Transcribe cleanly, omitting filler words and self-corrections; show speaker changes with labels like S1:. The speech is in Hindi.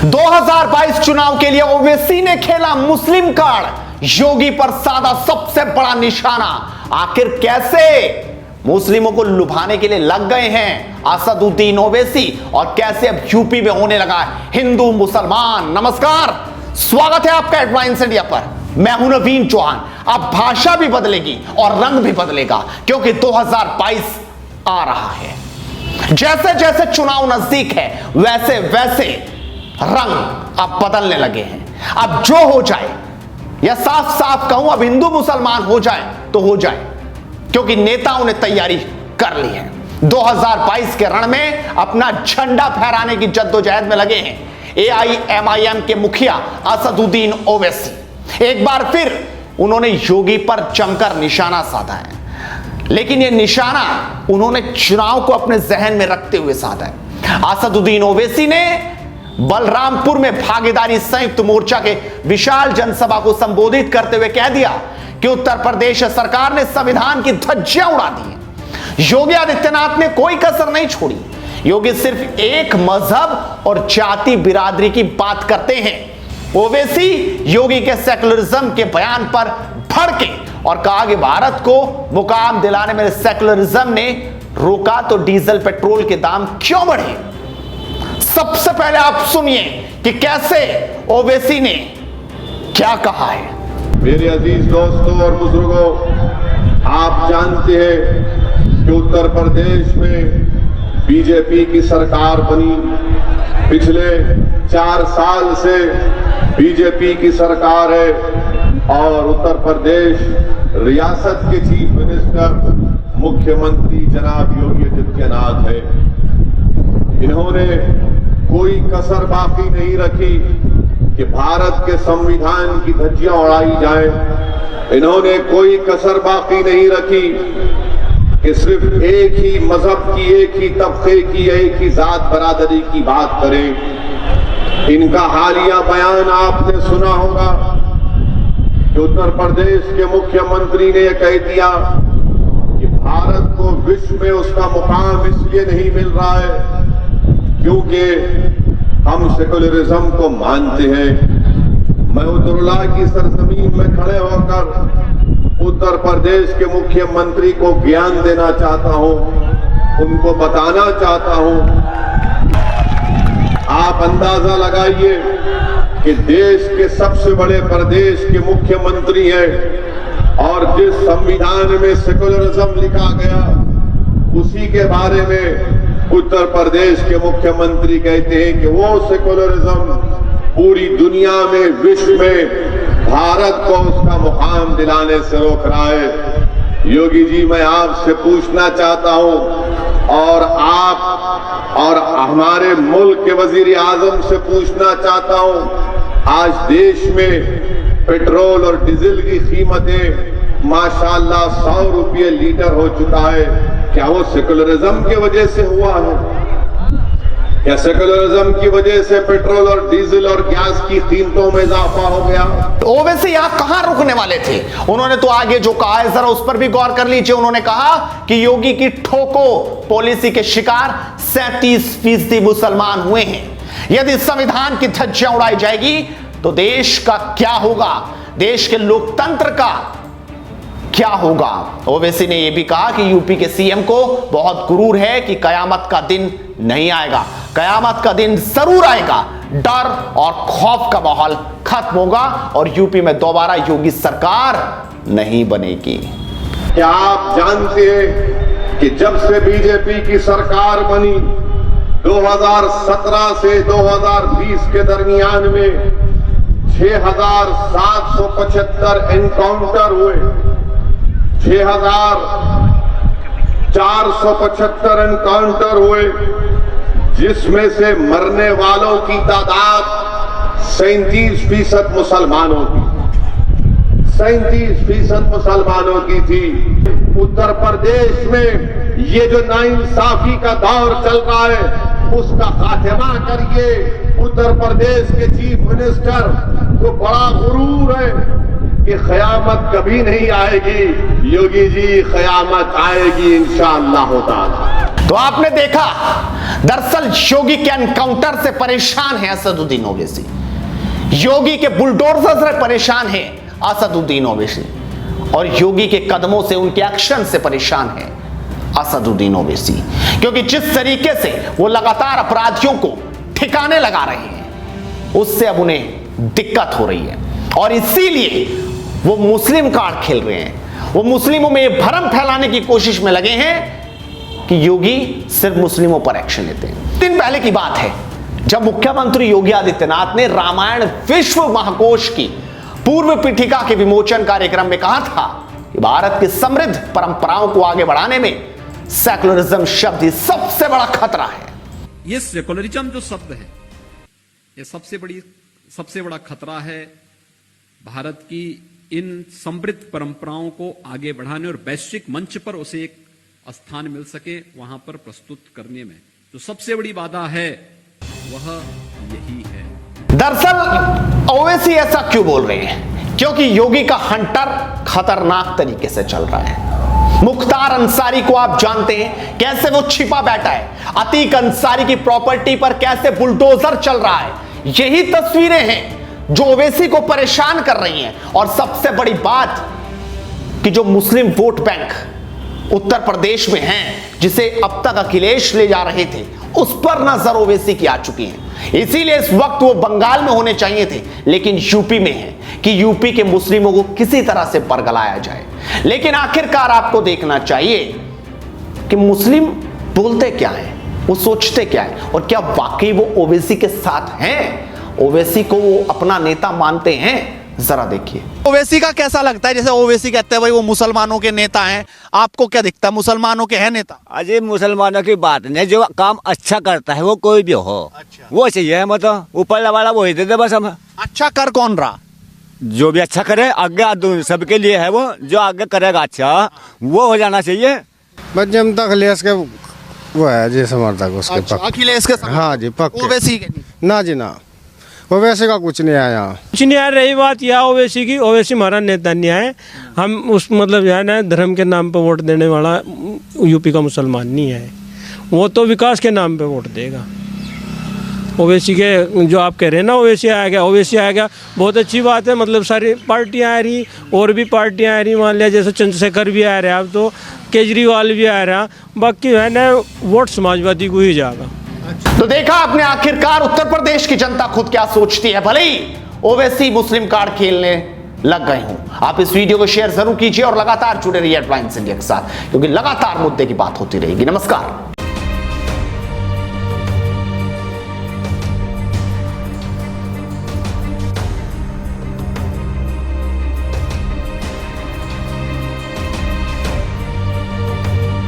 S1: 2022 चुनाव के लिए ओवैसी ने खेला मुस्लिम कार्ड। योगी पर साधा सबसे बड़ा निशाना। आखिर कैसे मुस्लिमों को लुभाने के लिए लग गए हैं असदुद्दीन ओवैसी और कैसे अब यूपी में होने लगा हिंदू मुसलमान। नमस्कार, स्वागत है आपका हेडलाइंस इंडिया पर। मैं हूं नवीन चौहान। अब भाषा भी बदलेगी और रंग भी बदलेगा क्योंकि 2022 आ रहा है। जैसे जैसे चुनाव नजदीक है वैसे वैसे रंग अब बदलने लगे हैं। अब जो हो जाए, या साफ साफ कहूं अब हिंदू मुसलमान हो जाए तो हो जाए, क्योंकि नेताओं ने तैयारी कर ली है। 2022 के रण में अपना झंडा फहराने की जद्दोजहद में लगे हैं AIMIM के मुखिया असदुद्दीन ओवैसी। एक बार फिर उन्होंने योगी पर जमकर निशाना साधा है, लेकिन यह निशाना उन्होंने चुनाव को अपने जहन में रखते हुए साधा है। असदुद्दीन ओवैसी ने बलरामपुर में भागीदारी संयुक्त मोर्चा के विशाल जनसभा को संबोधित करते हुए कह दिया कि उत्तर प्रदेश सरकार ने संविधान की धज्जियां उड़ा दी हैं। योगी आदित्यनाथ ने कोई कसर नहीं छोड़ी। योगी सिर्फ एक मजहब और जाति बिरादरी की बात करते हैं। ओवैसी योगी के सेकुलरिज्म के बयान पर भड़के और कहा कि भारत को मुकाम दिलाने में सेकुलरिज्म ने रोका तो डीजल पेट्रोल के दाम क्यों बढ़े। सबसे पहले आप सुनिए कि कैसे ओवैसी ने क्या कहा है।
S2: मेरे अजीज दोस्तों और बुजुर्गों, आप जानते हैं कि उत्तर प्रदेश में बीजेपी की सरकार बनी। पिछले 4 साल से बीजेपी की सरकार है और उत्तर प्रदेश रियासत के चीफ मिनिस्टर मुख्यमंत्री जनाब योगी आदित्यनाथ है। इन्होंने कोई कसर बाकी नहीं रखी कि भारत के संविधान की धज्जियां उड़ाई जाए। इन्होंने कोई कसर बाकी नहीं रखी कि सिर्फ एक ही मजहब की, एक ही तबके की, एक ही जात बरादरी की बात करें। इनका हालिया बयान आपने सुना होगा कि उत्तर प्रदेश के मुख्यमंत्री ने यह कह दिया कि भारत को विश्व में उसका मुकाम इसलिए नहीं मिल रहा है क्योंकि हम सेकुलरिज्म को मानते हैं। मैं उत्तरला की सरजमीन में खड़े होकर उत्तर प्रदेश के मुख्यमंत्री को ज्ञान देना चाहता हूं, उनको बताना चाहता हूं। आप अंदाजा लगाइए कि देश के सबसे बड़े प्रदेश के मुख्यमंत्री हैं और जिस संविधान में सेकुलरिज्म लिखा गया उसी के बारे में उत्तर प्रदेश के मुख्यमंत्री कहते हैं कि वो सेकुलरिज्म पूरी दुनिया में, विश्व में भारत को उसका मुकाम दिलाने से रोक रहा है। योगी जी, मैं आपसे पूछना चाहता हूं और आप और हमारे मुल्क के वजीर आजम से पूछना चाहता हूं, आज देश में पेट्रोल और डीजल की कीमतें माशाल्लाह 100 रुपये लीटर हो चुका है। क्या वो सेकुलरिज्म की वजह से हुआ है? क्या सेकुलरिज्म की वजह से पेट्रोल और डीजल और गैस की कीमतों में इजाफा हो गया?
S1: ओवैसी यहां कहां रुकने वाले थे? उन्होंने तो आगे जो कहा है जरा उस पर भी गौर कर लीजिए। उन्होंने कहा कि योगी की ठोको पॉलिसी के शिकार 37% मुसलमान हुए हैं। यदि संविधान की धज्जियां उड़ाई जाएगी तो देश का क्या होगा, देश के लोकतंत्र का क्या होगा। ओवैसी ने यह भी कहा कि यूपी के सीएम को बहुत गुरूर है कि कयामत का दिन नहीं आएगा। कयामत का दिन जरूर आएगा। डर और खौफ का माहौल खत्म होगा और यूपी में दोबारा योगी सरकार नहीं बनेगी।
S2: क्या आप जानते हैं कि जब से बीजेपी की सरकार बनी 2017 से 2020 के दरमियान में 6,775 एनकाउंटर हुए, 6,475 एनकाउंटर हुए, जिसमें से मरने वालों की तादाद 37% मुसलमानों की 37% मुसलमानों की थी। उत्तर प्रदेश में ये जो नाइंसाफी का दौर चल रहा है उसका खात्मा करिए। उत्तर प्रदेश के चीफ मिनिस्टर को बड़ा गुरूर है कि क़यामत कभी नहीं आएगी। योगी जी, क़यामत आएगी इंशाअल्लाह ताला।
S1: तो आपने देखा, दरअसल योगी के एनकाउंटर से परेशान है असदुद्दीन ओवैसी, योगी के बुलडोजर से परेशान है असदुद्दीन ओवैसी, और योगी के कदमों से, उनके एक्शन से परेशान है असदुद्दीन ओवैसी, क्योंकि जिस तरीके से वो लगातार अपराधियों को ठिकाने लगा रहे हैं, उससे अब उन्हें दिक्कत हो रही है, और इसीलिए वो मुस्लिम कार्ड खेल रहे हैं। वो मुस्लिमों में ये भ्रम फैलाने की कोशिश में लगे हैं कि योगी सिर्फ मुस्लिमों पर एक्शन लेते हैं। दिन पहले की बात है जब मुख्यमंत्री योगी आदित्यनाथ ने रामायण विश्व महाकोश की पूर्व पीठिका के विमोचन कार्यक्रम में कहा था कि भारत की समृद्ध परंपराओं को आगे बढ़ाने में सेकुलरिज्म शब्द ही सबसे बड़ा खतरा है।
S3: ये सेकुलरिज्म जो शब्द है, ये सबसे बड़ा खतरा है भारत की इन समृद्ध परंपराओं को आगे बढ़ाने और वैश्विक मंच पर उसे एक स्थान मिल सके, वहां पर प्रस्तुत करने में जो सबसे बड़ी बाधा है वह यही है।
S1: दरअसल ओवैसी ऐसा क्यों बोल रहे हैं? क्योंकि योगी का हंटर खतरनाक तरीके से चल रहा है। मुख्तार अंसारी को आप जानते हैं, कैसे वो छिपा बैठा है। अतीक अंसारी की प्रॉपर्टी पर कैसे बुलडोजर चल रहा है। यही तस्वीरें हैं जो ओवैसी को परेशान कर रही हैं। और सबसे बड़ी बात कि जो मुस्लिम वोट बैंक उत्तर प्रदेश में हैं, जिसे अब तक अखिलेश ले जा रहे थे, उस पर नजर ओवैसी की आ चुकी है। इसीलिए इस वक्त वो बंगाल में होने चाहिए थे, लेकिन यूपी में है कि यूपी के मुस्लिमों को किसी तरह से बरगलाया जाए। लेकिन आखिरकार आपको देखना चाहिए कि मुस्लिम बोलते क्या है, वो सोचते क्या है, और क्या वाकई वो ओवैसी के साथ हैं, ओवैसी को वो अपना नेता मानते हैं। जरा देखिए
S4: ओवैसी का कैसा लगता है? जैसे ओवैसी कहते हैं भाई वो मुसलमानों के नेता हैं, आपको क्या दिखता है, मुसलमानों के हैं नेता?
S5: अजय मुसलमानों की बात नहीं, जो काम अच्छा करता है वो कोई भी हो,
S4: अच्छा।
S5: वो चाहिए, मतलब ऊपर वाला वही दे दे बस हम।
S4: अच्छा कर कौन रहा?
S5: जो भी अच्छा करे आगे सबके लिए है, वो जो आगे करेगा अच्छा वो हो जाना चाहिए।
S6: बस जनता अखिलेश के वो है जी समर्थक उसके
S4: अच्छा,
S6: पक्ष।
S4: अखिलेश के समर्थक?
S6: हाँ जी पक्के।
S4: ओवैसी के नहीं?
S6: ना जी ना, ओवैसी का कुछ नहीं आया।
S7: कुछ नहीं आ रही बात यह ओवैसी की, ओवैसी हमारा नेता नहीं है। हम उस मतलब जो है ना धर्म के नाम पर वोट देने वाला यूपी का मुसलमान नहीं है, वो तो विकास के नाम पे वोट देगा। ओवैसी के जो आप कह रहे हैं ना, ओवैसी आएगा, बहुत अच्छी बात है। मतलब सारी पार्टियाँ आ रही, और भी पार्टियाँ आ रही, मान लिया जैसे चंद्रशेखर भी आ रहा है, अब तो केजरीवाल भी आ रहा, बाकी है ना वोट समाजवादी को ही जाएगा।
S1: तो देखा आपने आखिरकार उत्तर प्रदेश की जनता खुद क्या सोचती है। भले ही ओवैसी मुस्लिम कार्ड खेलने लग गए हों। आप इस वीडियो को शेयर जरूर कीजिए और लगातार जुड़े रहिए हेडलाइंस इंडिया के साथ, क्योंकि लगातार मुद्दे की बात होती रहेगी। नमस्कार।